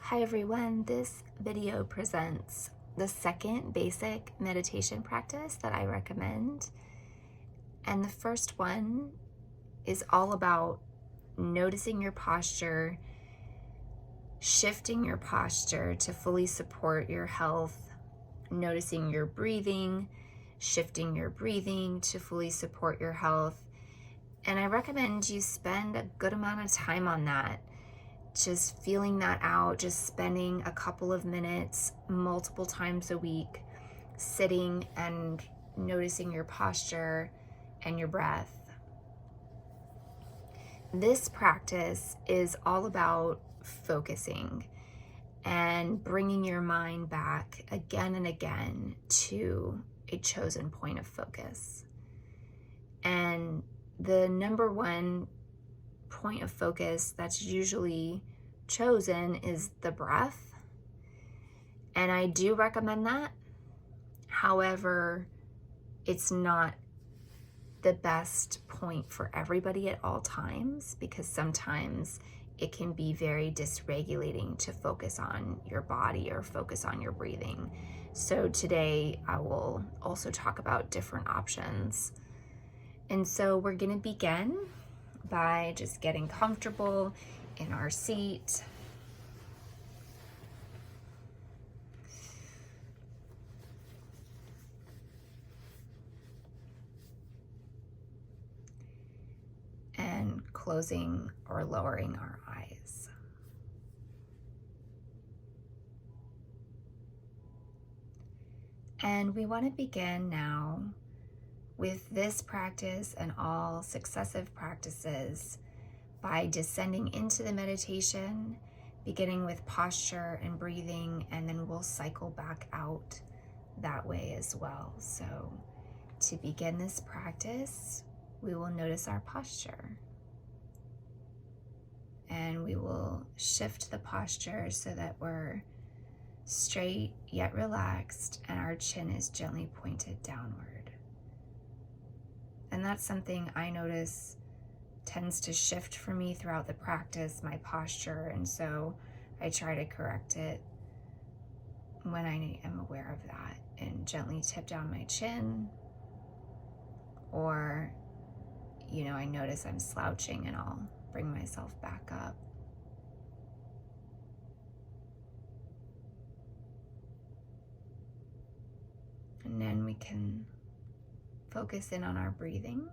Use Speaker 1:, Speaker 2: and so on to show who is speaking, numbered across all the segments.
Speaker 1: Hi everyone, this video presents the second basic meditation practice that I recommend. And the first one is all about noticing your posture, shifting your posture to fully support your health, noticing your breathing, shifting your breathing to fully support your health. And I recommend you spend a good amount of time on that. Just feeling that out, just spending a couple of minutes multiple times a week, sitting and noticing your posture and your breath. This practice is all about focusing and bringing your mind back again and again to a chosen point of focus. And the number one point of focus that's usually chosen is the breath. And I do recommend that. However, it's not the best point for everybody at all times, because sometimes it can be very dysregulating to focus on your body or focus on your breathing. So today I will also talk about different options. And so we're going to begin by just getting comfortable in our seat. And closing or lowering our eyes. And we want to begin now with this practice and all successive practices by descending into the meditation, beginning with posture and breathing, and then we'll cycle back out that way as well. So to begin this practice, we will notice our posture. And we will shift the posture so that we're straight yet relaxed and our chin is gently pointed downward. And that's something I notice tends to shift for me throughout the practice, my posture, and so I try to correct it when I am aware of that and gently tip down my chin, or I notice I'm slouching and I'll bring myself back up. And then we can focus in on our breathing.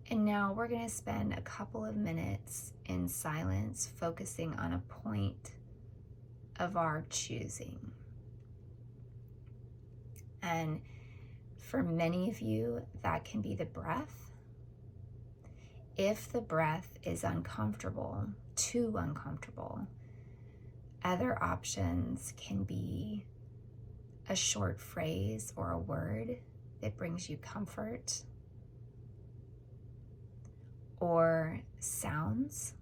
Speaker 1: And now we're going to spend a couple of minutes in silence focusing on a point of our choosing. And for many of you, that can be the breath. If the breath is uncomfortable, too uncomfortable, other options can be a short phrase or a word that brings you comfort, or sounds.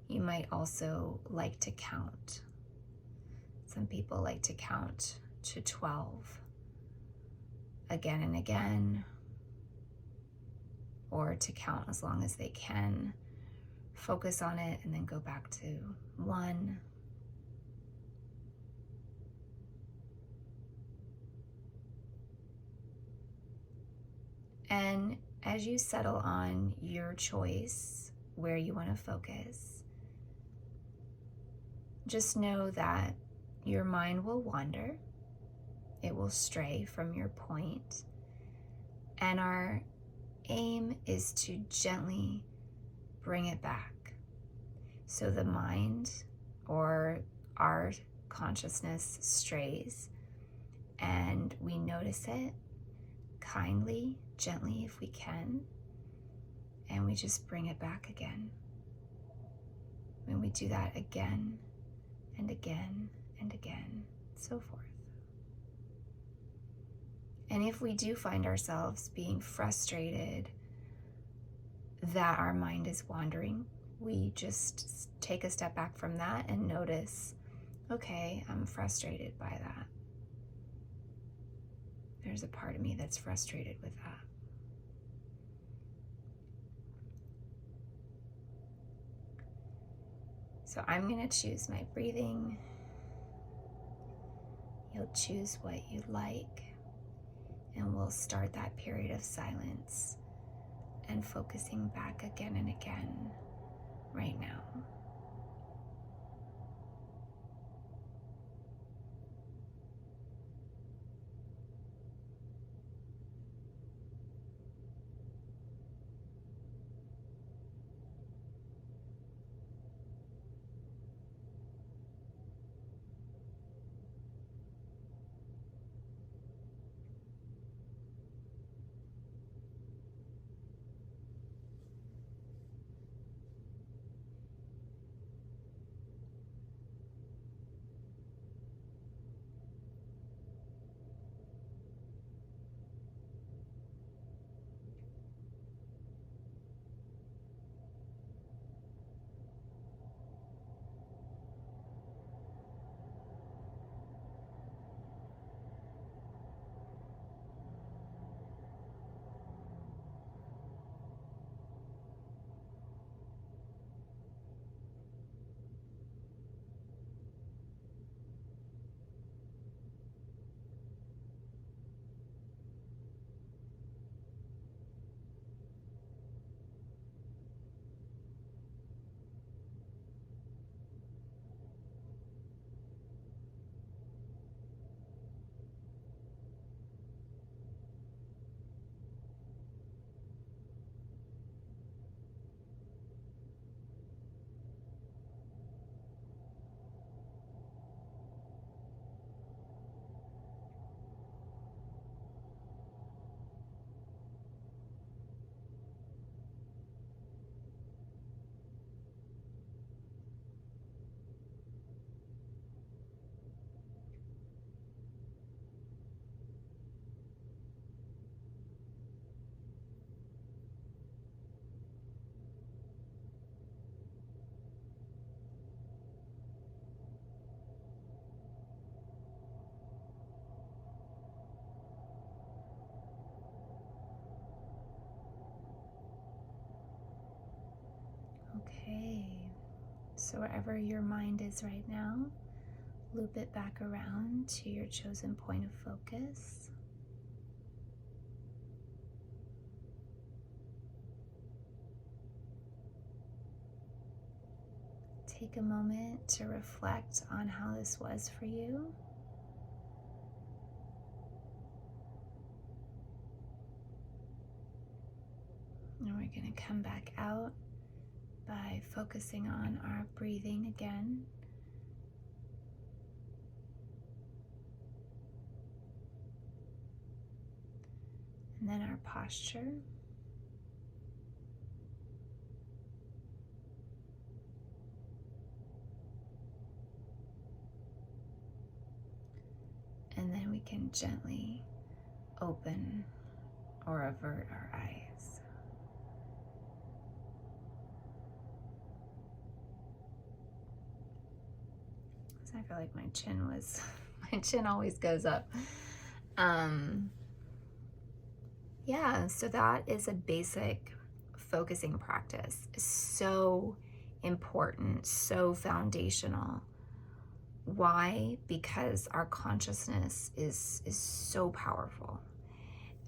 Speaker 1: You might also like to count. Some people like to count to 12 again and again, or to count as long as they can. Focus on it and then go back to 1. And as you settle on your choice, where you want to focus, just know that your mind will wander. It will stray from your point. And our aim is to gently bring it back. So the mind or our consciousness strays, and we notice it kindly, gently if we can, and we just bring it back again. When we do that again and again and again, so forth. And if we do find ourselves being frustrated that our mind is wandering, we just take a step back from that and notice, okay, I'm frustrated by that. There's a part of me that's frustrated with that. So I'm going to choose my breathing. You'll choose what you like, and we'll start that period of silence and focusing back again and again right now. Okay, so wherever your mind is right now, loop it back around to your chosen point of focus. Take a moment to reflect on how this was for you. And we're going to come back out by focusing on our breathing again. And then our posture. And then we can gently open or avert our eyes. So I feel like my chin always goes up. Yeah, so that is a basic focusing practice. So important, so foundational. Why? Because our consciousness is so powerful.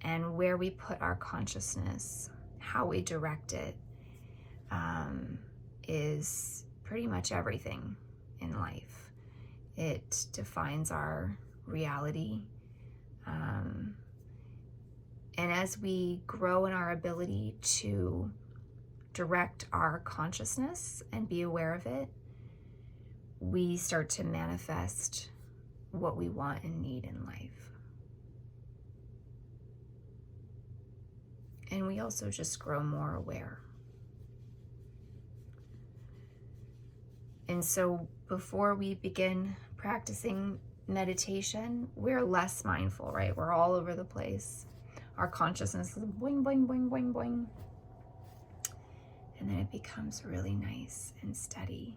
Speaker 1: And where we put our consciousness, how we direct it, is pretty much everything in life. It defines our reality. And as we grow in our ability to direct our consciousness and be aware of it, we start to manifest what we want and need in life. And we also just grow more aware. And so before we begin practicing meditation, we're less mindful, right? We're all over the place. Our consciousness is boing, boing, boing, boing, boing. And then it becomes really nice and steady.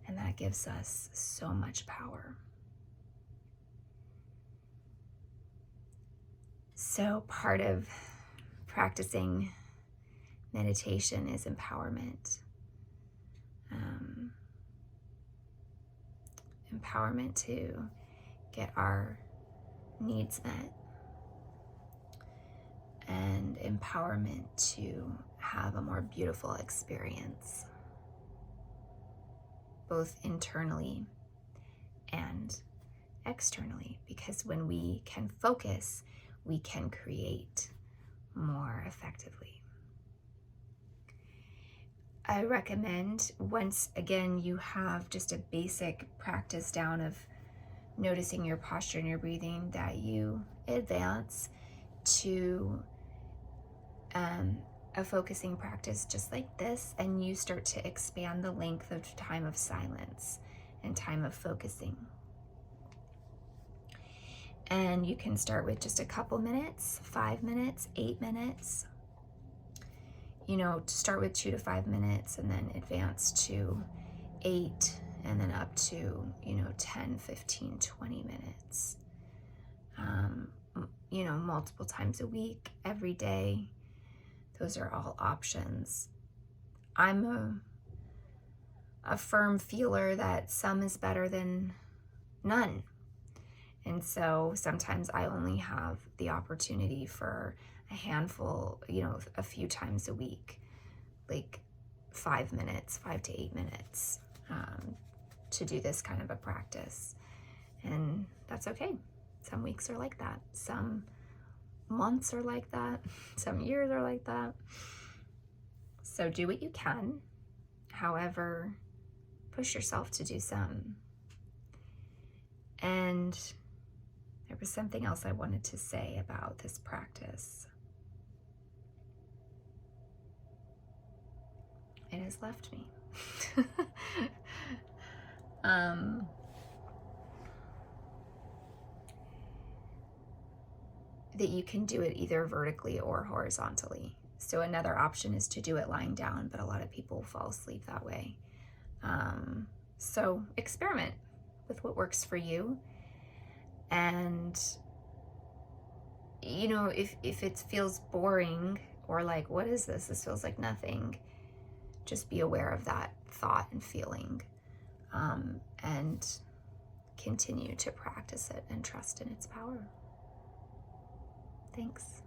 Speaker 1: And that gives us so much power. So part of practicing meditation is empowerment. Empowerment to get our needs met, and empowerment to have a more beautiful experience, both internally and externally, because when we can focus, we can create more effectively. I recommend, once again you have just a basic practice down of noticing your posture and your breathing, that you advance to a focusing practice just like this, and you start to expand the length of time of silence and time of focusing. And you can start with just a couple minutes, 5 minutes, 8 minutes. Start with 2 to 5 minutes and then advance to 8, and then up to, 10, 15, 20 minutes. Multiple times a week, every day. Those are all options. I'm a firm feeler that some is better than none. And so sometimes I only have the opportunity for a handful, a few times a week, like 5 minutes, 5 to 8 minutes, to do this kind of a practice. And that's okay. Some weeks are like that. Some months are like that. Some years are like that. So do what you can. However, push yourself to do some. And there was something else I wanted to say about this practice. It has left me. That you can do it either vertically or horizontally. So another option is to do it lying down, but a lot of people fall asleep that way. So experiment with what works for you. And, if it feels boring or like, what is this? This feels like nothing. Just be aware of that thought and feeling, and continue to practice it and trust in its power. Thanks.